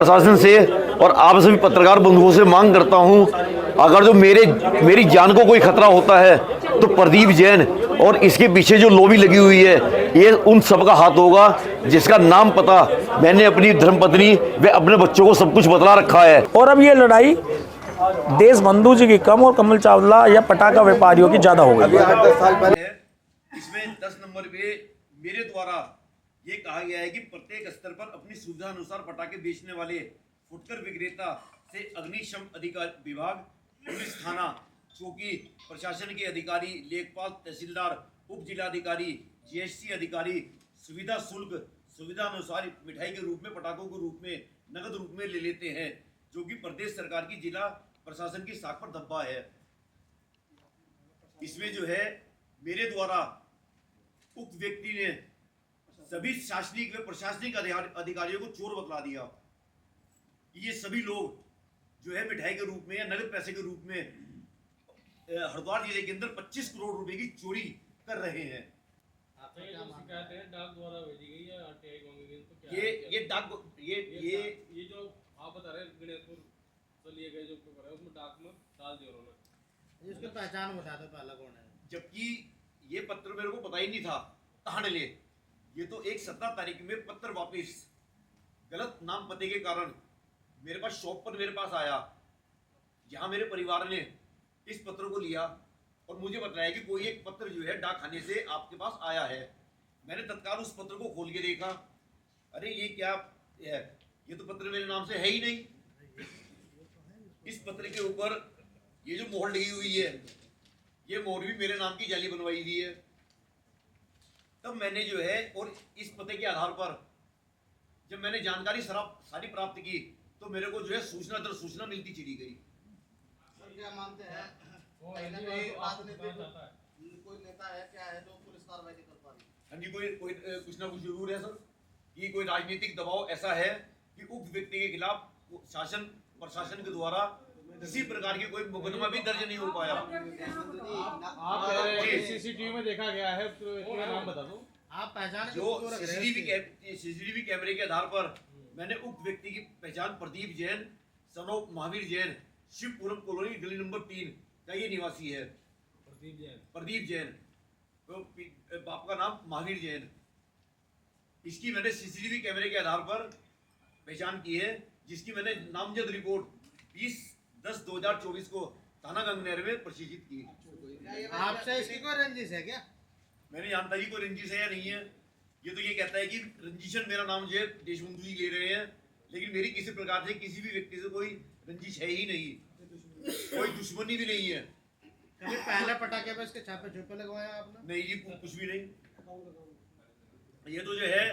प्रशासन से और आप सभी पत्रकार बंधुओं से मांग करता हूं, अगर जो मेरी जान को कोई खतरा होता है तो प्रदीप जैन और इसके पीछे जो लॉबी लगी हुई है ये उन सब का हाथ होगा, जिसका नाम पता मैंने अपनी धर्मपत्नी व अपने बच्चों को सब कुछ बतला रखा है। और अब ये लड़ाई देश बंधु जी की कम और कमल चावला या पटाखा व्यापारियों की ज्यादा हो गई है। इसमें 10 नंबर पे मेरे द्वारा ये कहा गया है कि प्रत्येक स्तर पर अपनी सुविधा अनुसार पटाखे बेचने वाले फुटकर विक्रेता से अग्निशम अधिकारी विभाग, पुलिस थाना, चौकी, प्रशासन के अधिकारी, लेखपाल, तहसीलदार, उप जिलाधिकारी, जीएसटी अधिकारी सुविधा शुल्क सुविधा अनुसार मिठाई के रूप में, पटाखों के रूप में, नगद रूप में ले लेते हैं, जो कि प्रदेश सरकार की जिला प्रशासन की साख पर धब्बा है। इसमें जो है मेरे द्वारा उक्त व्यक्ति ने सभी शासनिक व प्रशासनिक अधिकारियों को चोर बतला दिया कि ये सभी लोग जो है मिठाई के रूप में या नगद पैसे के रूप में हरिद्वार जिले के अंदर 25 करोड़ रुपए की चोरी कर रहे हैं। डाक द्वारा भेजी गई है आरटीआई कांग्रेस तो क्या ये डाक ये जो आप बता रहे गणेशपुर से लिए गए जो पेपर है उसमें डाक में डाल दिया उन्होंने, इसकी पहचान बता दो पहले कौन है। जबकि ये पत्र मेरे को पता ही नहीं था कहाँ ले। ये तो एक 17 तारीख में पत्र वापस गलत नाम पते के कारण मेरे पास शॉप पर मेरे पास आया, जहां मेरे परिवार ने इस पत्र को लिया और मुझे बताया कि कोई एक पत्र जो है डाक खाने से आपके पास आया है। मैंने तत्काल उस पत्र को खोल के देखा, अरे ये क्या है, ये तो पत्र मेरे नाम से है ही नहीं। इस पत्र के ऊपर ये जो मोहर लगी हुई है, ये मोहर भी मेरे नाम की जाली बनवाई हुई है। तब मैंने जो है और इस पते के आधार पर जब मैंने जानकारी सारी प्राप्त की तो मेरे को जो है सूचना दर सूचना मिलती चली गई। क्या मानते हैं कोई नेता है क्या है जो पुलिस कार्रवाई नहीं कर पा रही? हाँ जी, कोई कुछ ना कुछ जरूर है सर, कि कोई राजनीतिक दबाव ऐसा है कि उक्त व्यक्ति के खिलाफ शासन प्रशासन के द्वारा किसी प्रकार की कोई मुकदमा भी दर्ज नहीं हो पाया। आप सीसीटीवी में देखा गया है तो इसका नाम बता दो। आप पहचान जो सीसीटीवी कैमरे के आधार पर मैंने उक्त व्यक्ति की पहचान Pradeep Jain son of Mahavir Jain, Shivpuram colony, गली नंबर 3 का ये निवासी है। प्रदीप जैन तो बाप का नाम महावीर जैन। इसकी मैंने सीसीटीवी कैमरे के आधार पर पहचान की है, जिसकी मैंने नामजद रिपोर्ट 20/10/2024 को थाना गंगनेर में प्रशिक्षित की। आपसे इसकी कोई रंजिश है क्या? मैंने जानता ही कोई रंजिश है या नहीं है। ये तो ये कहता है कि रंजिशन मेरा नाम जो है देशबंधु जी ले रहे हैं, लेकिन मेरी किसी प्रकार से किसी भी व्यक्ति से कोई रंजिश है ही नहीं, कोई दुश्मनी भी नहीं है। कभी पहले पटाखे पे इसके छापे छुपे लगवाया आपने? नहीं जी, कुछ भी नहीं। ये तो जो है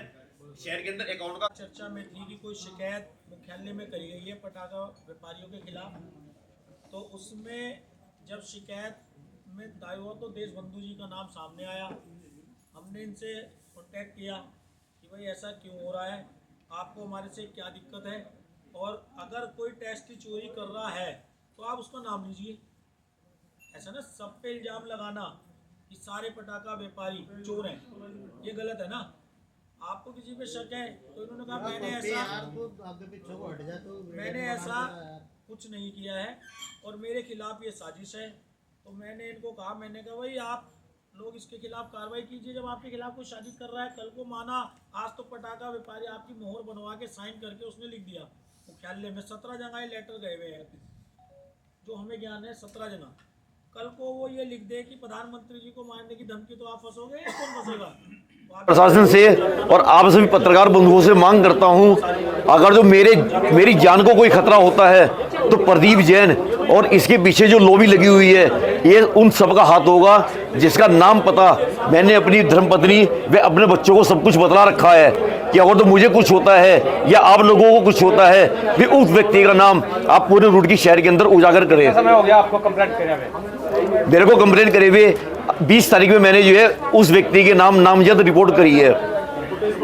शहर के अंदर अकाउंट का चर्चा में थी कि कोई शिकायत मुख्यालय में करी गई है पटाखा व्यापारियों के खिलाफ, तो उसमें जब शिकायत में दायर हुआ तो देश बंधु जी का नाम सामने आया। हमने इनसे कांटेक्ट किया कि भाई ऐसा क्यों हो रहा है, आपको हमारे से क्या दिक्कत है, और अगर कोई टेस्ट की चोरी कर रहा है तो आप उसका नाम लीजिए। ऐसा ना सब पे इल्ज़ाम लगाना कि सारे पटाखा व्यापारी चोर हैं, ये गलत है ना। आपको किसी पे शक है तो इन्होंने कहा मैंने ऐसा कुछ नहीं किया है और मेरे खिलाफ ये साजिश है। तो मैंने इनको कहा, मैंने कहा भाई आप लोग इसके खिलाफ कार्रवाई कीजिए। जब आपके खिलाफ कोई साजिश कर रहा है, कल को माना आज तो पटाखा व्यापारी आपकी मोहर बनवा के साइन करके उसने लिख दिया मुख्यालय में, 17 जगह लेटर गए हुए हैं जो हमें ज्ञान है, 17 जगह। कल को वो ये लिख दे कि प्रधानमंत्री जी को मारने की धमकी, तो आप फंसोगे या कौन फंसेगा? प्रशासन से और आप सभी पत्रकार बंधुओं से मांग करता हूं, अगर जो मेरी जान को कोई खतरा होता है तो प्रदीप जैन और इसके पीछे जो लॉबी लगी हुई है ये उन सब का हाथ होगा, जिसका नाम पता मैंने अपनी धर्मपत्नी व अपने बच्चों को सब कुछ बतला रखा है कि अगर तो मुझे कुछ होता है या आप लोगों को कुछ होता है भी उस व्यक्ति का नाम आप पूरे रूट की शहर के अंदर उजागर करें। समय हो गया आपको कंप्लेंट करे हुए? मेरे को कंप्लेंट करे हुए 20 तारीख में मैंने जो है उस व्यक्ति के नाम नामजद रिपोर्ट करी है।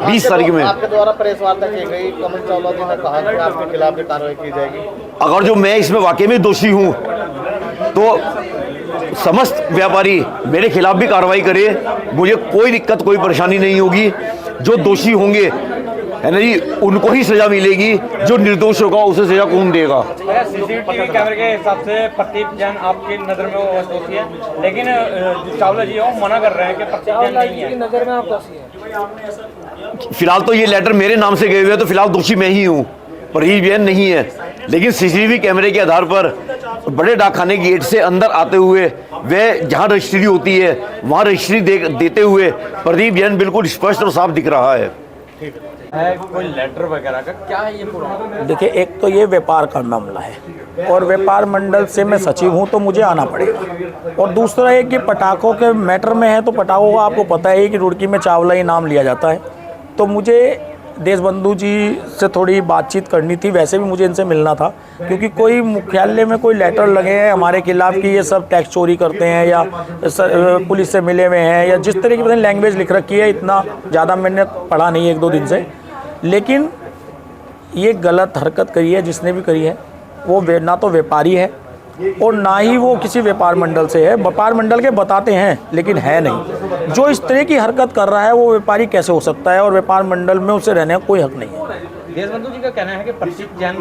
20 तारीख में आपके द्वारा प्रेस वार्ता की गई, कमल चावला जी ने कहा कि आपके खिलाफ भी कार्रवाई की जाएगी। अगर जो मैं इसमें वाकई में दोषी हूँ तो समस्त व्यापारी मेरे खिलाफ भी कार्रवाई करे, मुझे कोई दिक्कत कोई परेशानी नहीं होगी। जो दोषी होंगे है ना जी, उनको ही सजा मिलेगी, जो निर्दोष होगा उसे सजा कौन देगा। सीसीटीवी कैमरे के हिसाब से प्रदीप जैन आपकी नज़र में वो दोषी है, लेकिन जो चावला जी है वो मना कर रहे हैं कि प्रदीप जैन नहीं है। नज़र में आप दोषी है। फिलहाल तो ये लेटर मेरे नाम से गए हुए हैं, तो फिलहाल दोषी मैं ही हूँ, प्रदीप जैन नहीं है। लेकिन सीसीटीवी कैमरे के आधार पर बड़े डाकखाने गेट से अंदर आते हुए वे जहाँ रजिस्ट्री होती है वहाँ रजिस्ट्री देते हुए प्रदीप जैन बिल्कुल स्पष्ट और साफ दिख रहा है। कोई लेटर वगैरह का क्या है ये पूरा? देखिए, एक तो ये व्यापार का मामला है और व्यापार मंडल से मैं सचिव हूँ तो मुझे आना पड़ेगा, और दूसरा है कि पटाखों के मैटर में है तो पटाखों का आपको पता है कि रुड़की में चावला ही नाम लिया जाता है, तो मुझे देशबंधु जी से थोड़ी बातचीत करनी थी। वैसे भी मुझे इनसे मिलना था, क्योंकि कोई मुख्यालय में कोई लेटर लगे हैं हमारे खिलाफ़ कि ये सब टैक्स चोरी करते हैं या पुलिस से मिले हुए हैं, या जिस तरह की लैंग्वेज लिख रखी है, इतना ज़्यादा मैंने पढ़ा नहीं है 1-2 दिन से, लेकिन ये गलत हरकत करी है जिसने भी करी है, वो ना तो व्यापारी है और ना ही वो किसी व्यापार मंडल से है। व्यापार मंडल के बताते हैं लेकिन है नहीं। जो इस तरह की हरकत कर रहा है वो व्यापारी कैसे हो सकता है, और व्यापार मंडल में उसे रहने का कोई हक नहीं है। देशबंधु जी का कहना है कि प्रदीप जैन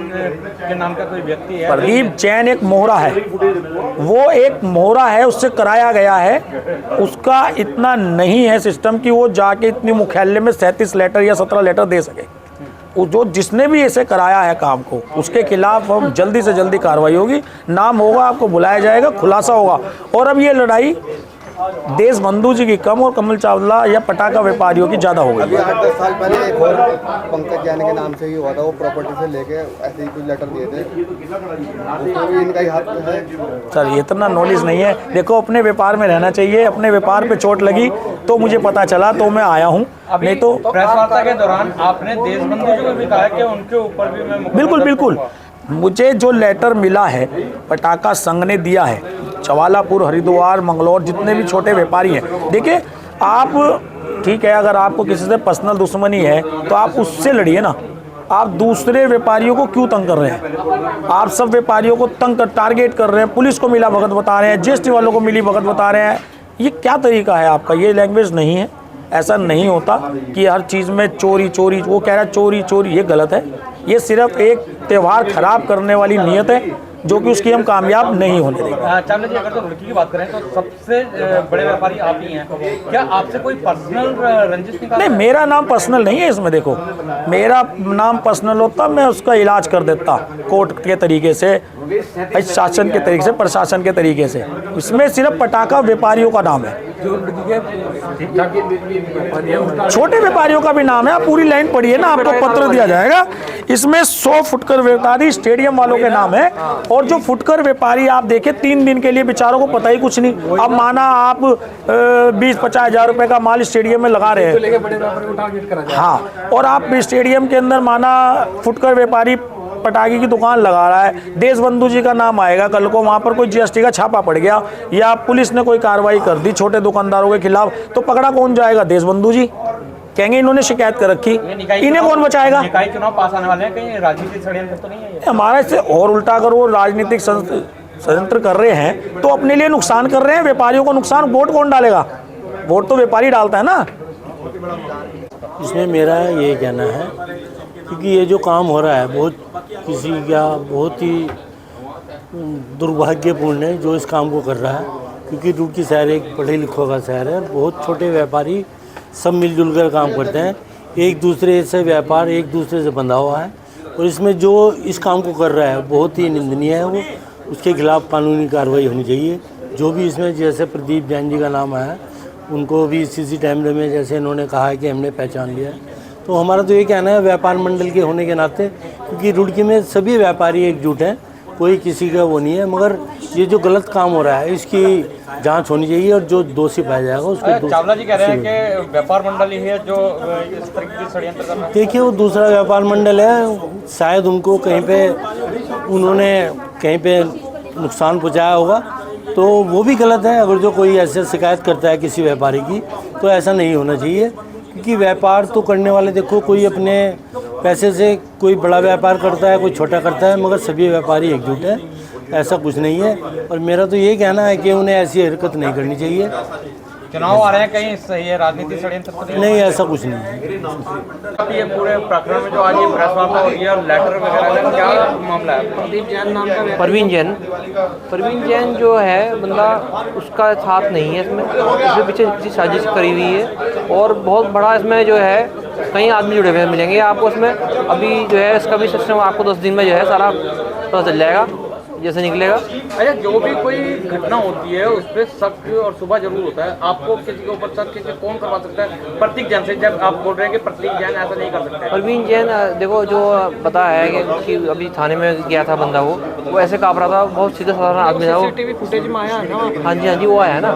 के नाम का कोई व्यक्ति है। प्रदीप जैन एक मोहरा है, वो एक मोहरा है, उससे कराया गया है। उसका इतना नहीं है सिस्टम कि वो जाके इतनी मुख्यालय में 37 लेटर या 17 लेटर दे सके। जो जिसने भी ऐसे कराया है काम को, उसके खिलाफ हम जल्दी से जल्दी कार्रवाई होगी, नाम होगा, आपको बुलाया जाएगा, खुलासा होगा। और अब ये लड़ाई देशबंधु जी की कम और कमल चावला या पटाखा व्यापारियों की ज़्यादा हो गई। अभी 8-10 साल पहले एक और पंकज जैन के नाम से ही हुआ था, वो प्रॉपर्टी से लेके ऐसे ही कुछ लेटर दिए थे, उसको भी इनका ही हाथ है। सर, इतना नॉलेज नहीं है। देखो, अपने व्यापार में रहना चाहिए। अपने व्यापार पे चोट लगी तो मुझे पता चला तो मैं आया हूँ, नहीं तो प्रेस वार्ता के दौरान आपने देशबंधु जी को भी कहा कि उनके ऊपर भी मैं बिल्कुल मुझे जो लेटर मिला है पटाखा संघ ने दिया है, चवालापुर, हरिद्वार, मंगलौर, जितने भी छोटे व्यापारी हैं, देखिए आप ठीक है, अगर आपको किसी से पर्सनल दुश्मनी है तो आप उससे लड़िए ना। आप दूसरे व्यापारियों को क्यों तंग कर रहे हैं? आप सब व्यापारियों को टारगेट कर रहे हैं, पुलिस को मिला भगत बता रहे हैं, जीएसटी वालों को मिली भगत बता रहे हैं। ये क्या तरीका है आपका? ये लैंग्वेज नहीं है। ऐसा नहीं होता कि हर चीज़ में चोरी, वो कह रहा है चोरी, ये गलत है। ये सिर्फ एक त्यौहार खराब करने वाली नीयत है जो कि उसकी हम कामयाब नहीं होने देंगे। चावला जी, अगर तो रुड़की की बात करें तो सबसे बड़े व्यापारी आप ही हैं, क्या आपसे कोई पर्सनल रंजिश नहीं, मेरा नाम पर्सनल नहीं है इसमें। देखो, मेरा नाम पर्सनल होता मैं उसका इलाज कर देता कोर्ट के तरीके से, शासन के तरीके से, प्रशासन के तरीके से। इसमें सिर्फ पटाखा व्यापारियों का नाम है, छोटे व्यापारियों का भी नाम है। आप पूरी लाइन पढ़िए ना, आपको पत्र दिया जाएगा। इसमें 100 फुटकर व्यापारी स्टेडियम वालों के नाम है, और जो फुटकर व्यापारी आप देखें 3 दिन के लिए बेचारों को पता ही कुछ नहीं। अब माना आप 20-50 हज़ार रुपए का माल स्टेडियम में लगा रहे हैं, हाँ, और आप स्टेडियम के अंदर माना फुटकर व्यापारी पटाखे की दुकान लगा रहा है, देशबंधु जी का नाम आएगा, कल को वहाँ पर कोई जीएसटी का छापा पड़ गया या पुलिस ने कोई कार्रवाई कर दी छोटे दुकानदारों के खिलाफ, तो पकड़ा कौन जाएगा? देशबंधु जी। कहेंगे इन्होंने शिकायत कर रखी, इन्हें कौन बचाएगा? चुनाव पास आने वाले हैं, कहीं राजनीतिक षड्यंत्र तो नहीं है? हमारा इससे और उल्टा, अगर वो राजनीतिक षड्यंत्र कर रहे हैं तो अपने लिए नुकसान कर रहे हैं। व्यापारियों को नुकसान वोट कौन डालेगा? वोट तो व्यापारी डालता है ना। इसमें मेरा ये कहना है, क्योंकि ये जो काम हो रहा है बहुत ही दुर्भाग्यपूर्ण है जो इस काम को कर रहा है, क्योंकि रुड़की शहर एक पढ़े लिखों का शहर है। बहुत छोटे व्यापारी सब मिलजुल कर काम करते हैं, एक दूसरे से व्यापार एक दूसरे से बंधा हुआ है, और इसमें जो इस काम को कर रहा है बहुत ही निंदनीय है। वो उसके खिलाफ कानूनी कार्रवाई होनी चाहिए। जो भी इसमें, जैसे प्रदीप जैन जी का नाम आया, उनको भी सीसी कैमरे में जैसे इन्होंने कहा है कि हमने पहचान लिया है, तो हमारा तो ये कहना है व्यापार मंडल के होने के नाते, क्योंकि रुड़की में सभी व्यापारी एकजुट हैं, कोई किसी का वो नहीं है, मगर ये जो गलत काम हो रहा है इसकी जांच होनी चाहिए और जो दोषी पाया जाएगा उसको। चावला जी कह रहे हैं कि व्यापार मंडल ही है जो इस तरह की षड्यंत्र कर रहा है। देखिए, वो दूसरा व्यापार मंडल है, शायद उनको उन्होंने कहीं पे नुकसान पहुँचाया होगा, तो वो भी गलत है। अगर जो कोई ऐसे शिकायत करता है किसी व्यापारी की, तो ऐसा नहीं होना चाहिए, क्योंकि व्यापार तो करने वाले, देखो, कोई अपने पैसे से कोई बड़ा व्यापार करता है, कोई छोटा करता है, मगर सभी व्यापारी एकजुट है, ऐसा कुछ नहीं है। और मेरा तो ये कहना है कि उन्हें ऐसी हरकत नहीं करनी चाहिए। चुनाव आ रहे हैं, कहीं सही है राजनीति षड्यंत्र तो नहीं, ऐसा कुछ नहीं है। नहीं? ये पूरे प्रकरण में जो आज ये प्रेस वार्ता हो रही है और लेटर वगैरह का क्या मामला है? प्रदीप जैन नाम का परवीन जैन जो है बंदा, उसका साथ नहीं है इसमें पीछे किसी साजिश करी हुई है और बहुत बड़ा इसमें जो है कई आदमी जुड़े हुए मिलेंगे आपको इसमें। अभी जो है इसका भी सिस्टम आपको 10 दिन में जो है सारा पता चल जाएगा जैसे निकलेगा। अच्छा, जो भी कोई घटना होती है उस पर शक और सुबह जरूर होता है, आपको किसी के ऊपर शक किसी कौन करवा सकता है? प्रतीक जैन से, जब आप बोल रहे हैं कि प्रतीक जैन ऐसा नहीं कर सकता है। परवीन जैन देखो जो पता है कि अभी थाने में गया था बंदा, वो ऐसे काँप रहा था, बहुत सीधा साधारण आदमी था वो। सीसीटीवी फुटेज में आया है ना? हाँ जी वो आया है ना,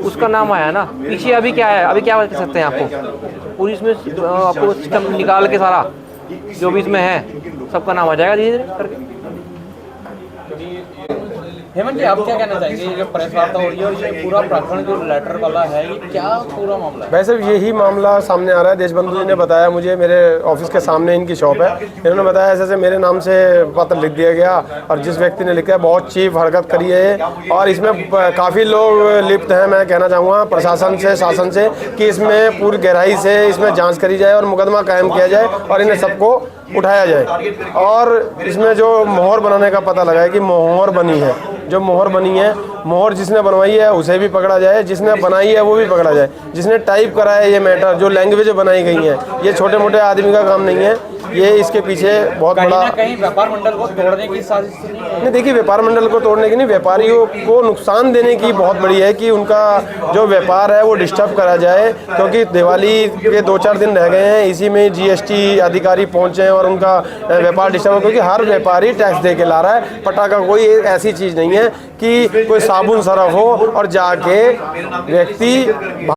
उसका नाम आया ना। पीछे अभी क्या है, अभी क्या कर सकते हैं आपको पूरी इसमें आपको सिस्टम निकाल के सारा जो भी इसमें है सबका नाम आ जाएगा धीरे धीरे करके। हेमंत जी, आप क्या कहना चाहेंगे? ये जो प्रेस वार्ता हो रही है और ये पूरा प्रकरण जो लेटर वाला है, ये क्या पूरा मामला है? वैसे यही मामला सामने आ रहा है। देशबंधु जी ने बताया मुझे, मेरे ऑफिस के सामने इनकी शॉप है, इन्होंने बताया ऐसे ऐसे मेरे नाम से पत्र लिख दिया गया और जिस व्यक्ति ने लिखा है बहुत चीप हरकत करी है और इसमें काफ़ी लोग लिप्त हैं। मैं कहना चाहूँगा प्रशासन से, शासन से कि इसमें पूरी गहराई से इसमें जाँच करी जाए और मुकदमा कायम किया जाए और इन्हें सबको उठाया जाए। और इसमें जो मोहर बनाने का पता लगा है कि मोहर बनी है, जो मोहर बनी है, मोहर जिसने बनवाई है उसे भी पकड़ा जाए, जिसने बनाई है वो भी पकड़ा जाए, जिसने टाइप करा है ये मैटर, जो लैंग्वेज बनाई गई है, ये छोटे मोटे आदमी का काम नहीं है। ये इसके पीछे बहुत बड़ा कहीं व्यापार मंडल को तोड़ने की साजिश नहीं। देखिए, व्यापार मंडल को तोड़ने की नहीं, व्यापारियों को नुकसान देने की बहुत बड़ी है कि उनका जो व्यापार है वो डिस्टर्ब करा जाए, क्योंकि दिवाली के 2-4 दिन रह गए हैं, इसी में जीएसटी अधिकारी पहुंचे हैं और उनका व्यापार डिस्टर्ब हो, क्योंकि हर व्यापारी टैक्स दे के ला रहा है। पटाखा कोई ऐसी चीज़ नहीं है कि कोई साबुन सरफ हो और जाके व्यक्ति